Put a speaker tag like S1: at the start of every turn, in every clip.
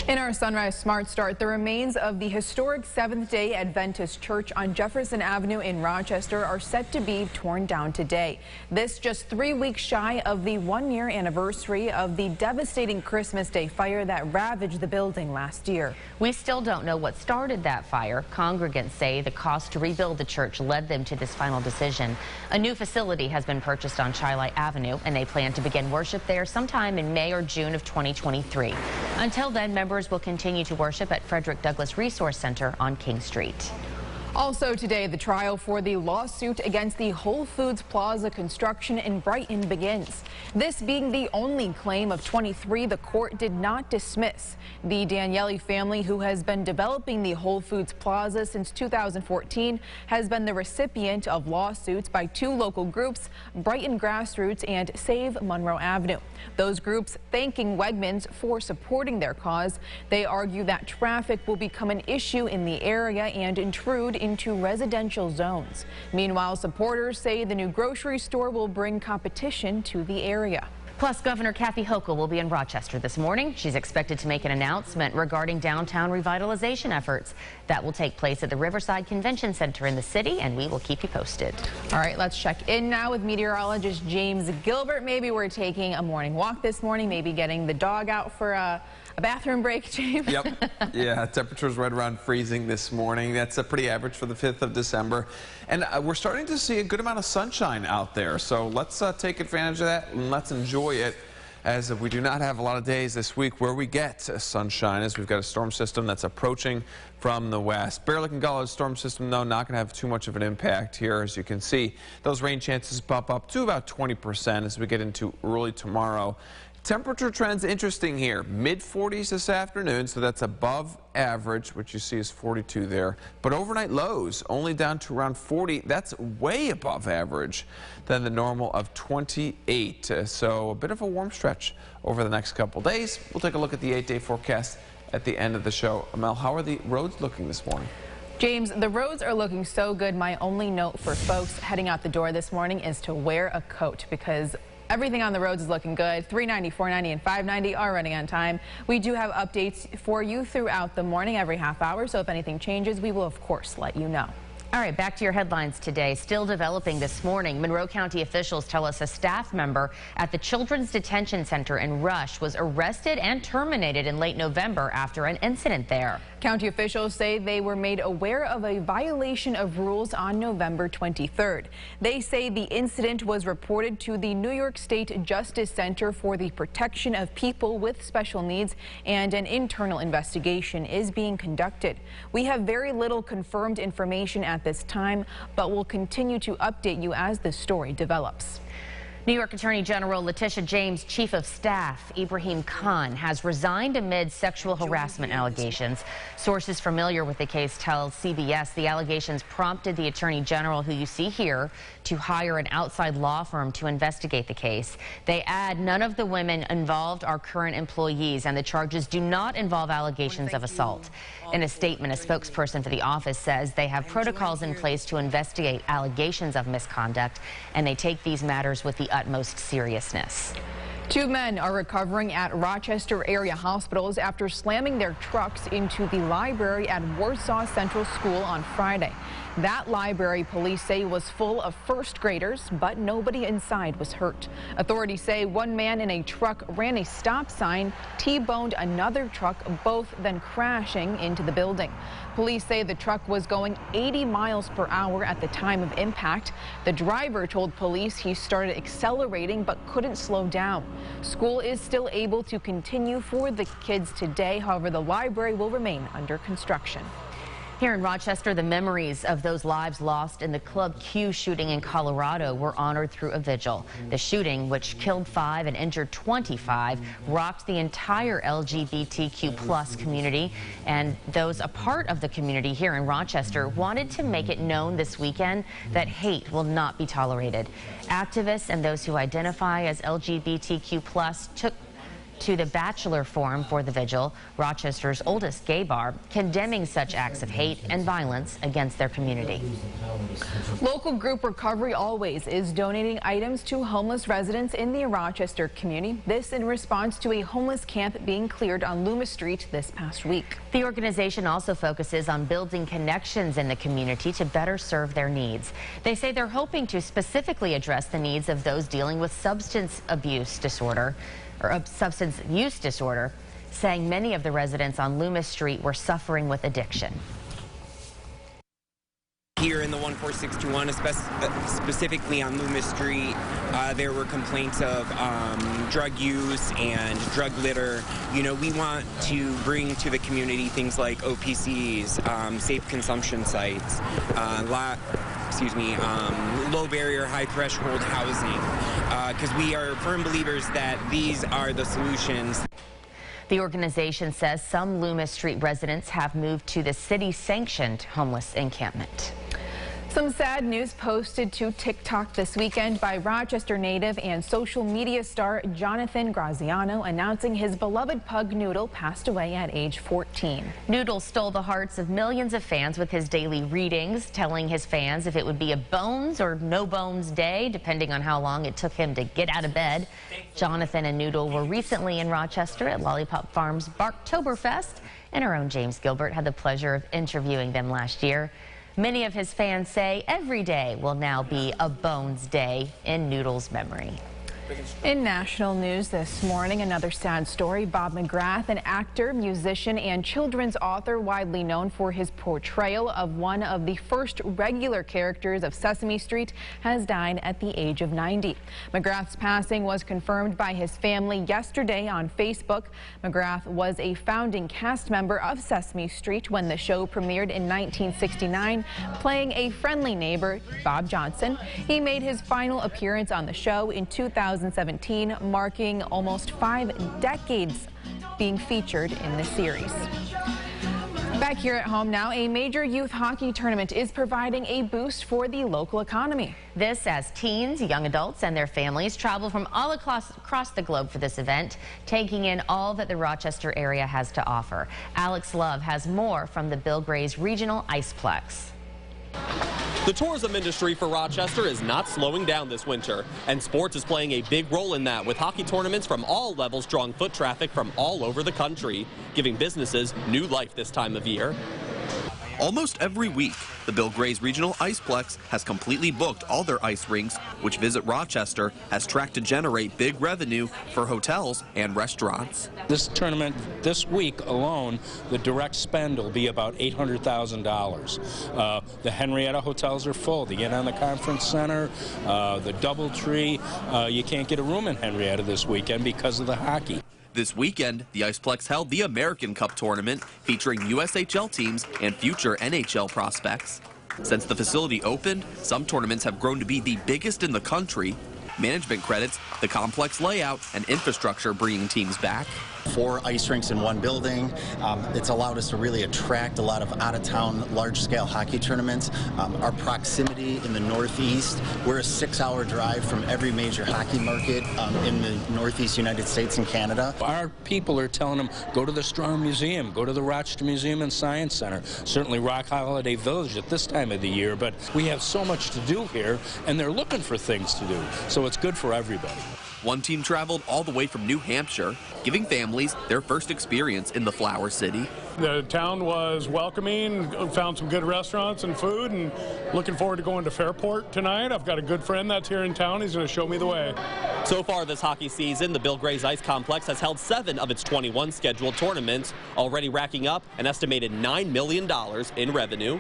S1: In our Sunrise Smart Start, the remains of the historic Seventh-day Adventist Church on Jefferson Avenue in Rochester are set to be torn down today. This just 3 weeks shy of the one-year anniversary of the devastating Christmas Day fire that ravaged the building last year.
S2: We still don't know what started that fire. Congregants say the cost to rebuild the church led them to this final decision. A new facility has been purchased on Chi-Light Avenue, and they plan to begin worship there sometime in May or June of 2023. Until then, members will continue to worship at Frederick Douglass Resource Center on King Street.
S1: Also today, the trial for the lawsuit against the Whole Foods Plaza construction in Brighton begins. This being the only claim of 23 the court did not dismiss. The Daniele family, who has been developing the Whole Foods Plaza since 2014, has been the recipient of lawsuits by two local groups, Brighton Grassroots and Save Monroe Avenue. Those groups thanking Wegmans for supporting their cause. They argue that traffic will become an issue in the area and intrude into residential zones. Meanwhile, supporters say the new grocery store will bring competition to the area.
S2: Plus, Governor Kathy Hochul will be in Rochester this morning. She's expected to make an announcement regarding downtown revitalization efforts that will take place at the Riverside Convention Center in the city, and we will keep you posted.
S1: All right, let's check in now with meteorologist James Gilbert. Maybe we're taking a morning walk this morning, maybe getting the dog out for a bathroom break, James.
S3: Yep. Yeah, temperatures right around freezing this morning. That's a pretty average for the 5th of December. And we're starting to see a good amount of sunshine out there. So let's take advantage of that and let's enjoy it, as we do not have a lot of days this week where we get sunshine, as we've got a storm system that's approaching from the west. Bear Lake and Gullah storm system, though, not going to have too much of an impact here. As you can see, those rain chances bump up to about 20% as we get into early tomorrow. Temperature trends interesting here. Mid-40s this afternoon, so that's above average, which you see is 42 there. But overnight lows only down to around 40. That's way above average than the normal of 28. So a bit of a warm stretch over the next couple days. We'll take a look at the 8-day forecast at the end of the show. Amel, how are the roads looking this morning?
S1: James, the roads are looking so good. My only note for folks heading out the door this morning is to wear a coat, because everything on the roads is looking good. 390, 490, and 590 are running on time. We do have updates for you throughout the morning every half hour, so if anything changes, we will, of course, let you know.
S2: All right, back to your headlines today. Still developing this morning. Monroe County officials tell us a staff member at the Children's Detention Center in Rush was arrested and terminated in late November after an incident there.
S1: County officials say they were made aware of a violation of rules on November 23rd. They say the incident was reported to the New York State Justice Center for the Protection of People with Special Needs, and an internal investigation is being conducted. We have very little confirmed information at this time, but we'll continue to update you as the story develops. New York Attorney General Letitia James' chief of staff, Ibrahim Khan, has resigned amid sexual harassment allegations. Sources familiar with the case tell CBS the allegations prompted the Attorney General, who you see here, to hire an outside law firm to investigate the case. They add none of the women involved are current employees, and the charges do not involve allegations of assault. In a statement, a spokesperson for the office says they have protocols in place to investigate allegations of misconduct, and they take these matters with the utmost seriousness. Two men are recovering at Rochester area hospitals after slamming their trucks into the library at Warsaw Central School on Friday. That library, police say, was full of first graders, but nobody inside was hurt. Authorities say one man in a truck ran a stop sign, T-boned another truck, both then crashing into the building. Police say the truck was going 80 miles per hour at the time of impact. The driver told police he started accelerating but couldn't slow down. School is still able to continue for the kids today. However, the library will remain under construction. Here in Rochester, the memories of those lives lost in the Club Q shooting in Colorado were honored through a vigil. The shooting, which killed 5 and injured 25, rocked the entire LGBTQ+ community, and those a part of the community here in Rochester wanted to make it known this weekend that hate will not be tolerated. Activists and those who identify as LGBTQ+
S2: to the Bachelor Forum for the vigil, Rochester's oldest gay bar, condemning such acts of hate and violence against their community.
S1: Local group Recovery Always is donating items to homeless residents in the Rochester community. This in response to a homeless camp being cleared on Loomis Street this past week.
S2: The organization also focuses on building connections in the community to better serve their needs. They say they're hoping to specifically address the needs of those dealing with substance use disorder, saying many of the residents on Loomis Street were suffering with addiction.
S4: Here in the 14621, specifically on Loomis Street, there were complaints of drug use and drug litter. You know, we want to bring to the community things like OPCs, safe consumption sites, low barrier, high threshold housing, because we are firm believers that these are the solutions.
S2: The organization says some Loomis Street residents have moved to the city-sanctioned homeless encampment.
S1: Some sad news posted to TikTok this weekend by Rochester native and social media star Jonathan Graziano announcing his beloved pug Noodle passed away at age 14.
S2: Noodles stole the hearts of millions of fans with his daily readings, telling his fans if it would be a bones or no bones day, depending on how long it took him to get out of bed. Jonathan and Noodle were recently in Rochester at Lollipop Farm's Barktoberfest, and our own James Gilbert had the pleasure of interviewing them last year. Many of his fans say every day will now be a Bones Day in Noodles' memory.
S1: In national news this morning, another sad story. Bob McGrath, an actor, musician, and children's author widely known for his portrayal of one of the first regular characters of Sesame Street, has died at the age of 90. McGrath's passing was confirmed by his family yesterday on Facebook. McGrath was a founding cast member of Sesame Street when the show premiered in 1969, playing a friendly neighbor, Bob Johnson. He made his final appearance on the show in 2017, marking almost 5 decades being featured in the series. Back here at home now, a major youth hockey tournament is providing a boost for the local economy.
S2: This as teens, young adults, and their families travel from all across the globe for this event, taking in all that the Rochester area has to offer. Alex Love has more from the Bill Gray's Regional Iceplex.
S5: The tourism industry for Rochester is not slowing down this winter, and sports is playing a big role in that, with hockey tournaments from all levels drawing foot traffic from all over the country, giving businesses new life this time of year.
S6: Almost every week, the Bill Gray's Regional Iceplex has completely booked all their ice rinks, which Visit Rochester has tracked to generate big revenue for hotels and restaurants.
S7: This tournament, this week alone, the direct spend will be about $800,000. The Henrietta hotels are full. The Inn on the Conference Center, the Doubletree. You can't get a room in Henrietta this weekend because of the hockey.
S6: This weekend, the Iceplex held the American Cup tournament featuring USHL teams and future NHL prospects. Since the facility opened, some tournaments have grown to be the biggest in the country. Management credits the complex layout and infrastructure bringing teams back.
S8: 4 ice rinks in one building. It's allowed us to really attract a lot of out-of-town, large-scale hockey tournaments. Our proximity in the Northeast, we're a 6-hour drive from every major hockey market in the Northeast United States and Canada.
S7: Our people are telling them, go to the Strong Museum, go to the Rochester Museum and Science Center, certainly Rock Holiday Village at this time of the year, but we have so much to do here, and they're looking for things to do, so it's good for everybody.
S6: One team traveled all the way from New Hampshire, giving families their first experience in the Flower City.
S9: The town was welcoming, found some good restaurants and food, and looking forward to going to Fairport tonight. I've got a good friend that's here in town. He's going to show me the way.
S5: So far this hockey season, the Bill Gray's Ice Complex has held 7 of its 21 scheduled tournaments, already racking up an estimated $9 million in revenue.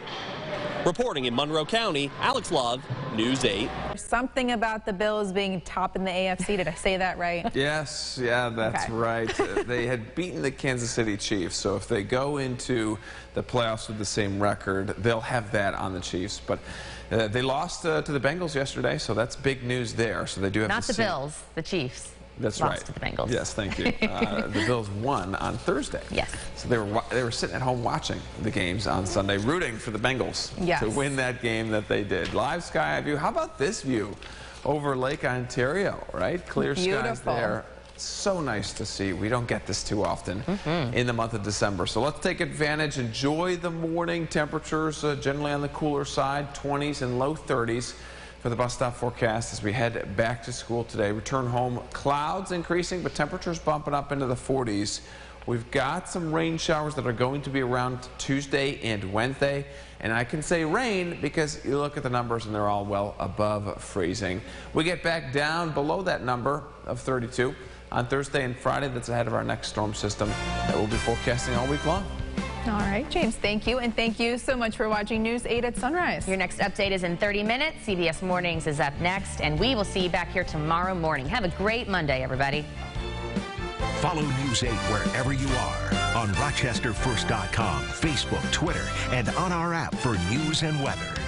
S5: Reporting in Monroe County, Alex Love, News 8.
S1: Something about the Bills being top in the AFC. Did I say that right?
S3: Yes, yeah, that's
S1: okay.
S3: Right. They had beaten the Kansas City Chiefs, so if they go into the playoffs with the same record, they'll have that on the Chiefs. But they lost to the Bengals yesterday, so that's big news there. So they do have
S2: Not
S3: to
S2: the Bills, the Chiefs.
S3: That's
S2: lost
S3: right.
S2: to the Bengals.
S3: Yes, thank you. The Bills won on Thursday.
S2: Yes.
S3: So they were sitting at home watching the games on Sunday, rooting for the Bengals to win that game that they did. Live sky view. How about this view over Lake Ontario? Right, clear skies there. So nice to see. We don't get this too often in the month of December. So let's take advantage. Enjoy the morning. Temperatures generally on the cooler side, 20s and low 30s for the bus stop forecast as we head back to school today. Return home, clouds increasing, but temperatures bumping up into the 40s. We've got some rain showers that are going to be around Tuesday and Wednesday. And I can say rain because you look at the numbers and they're all well above freezing. We get back down below that number of 32 on Thursday and Friday. That's ahead of our next storm system that we'll be forecasting all week long.
S1: All right, James, thank you. And thank you so much for watching News 8 at Sunrise.
S2: Your next update is in 30 minutes. CBS Mornings is up next, and we will see you back here tomorrow morning. Have a great Monday, everybody.
S10: Follow News 8 wherever you are on RochesterFirst.com, Facebook, Twitter, and on our app for news and weather.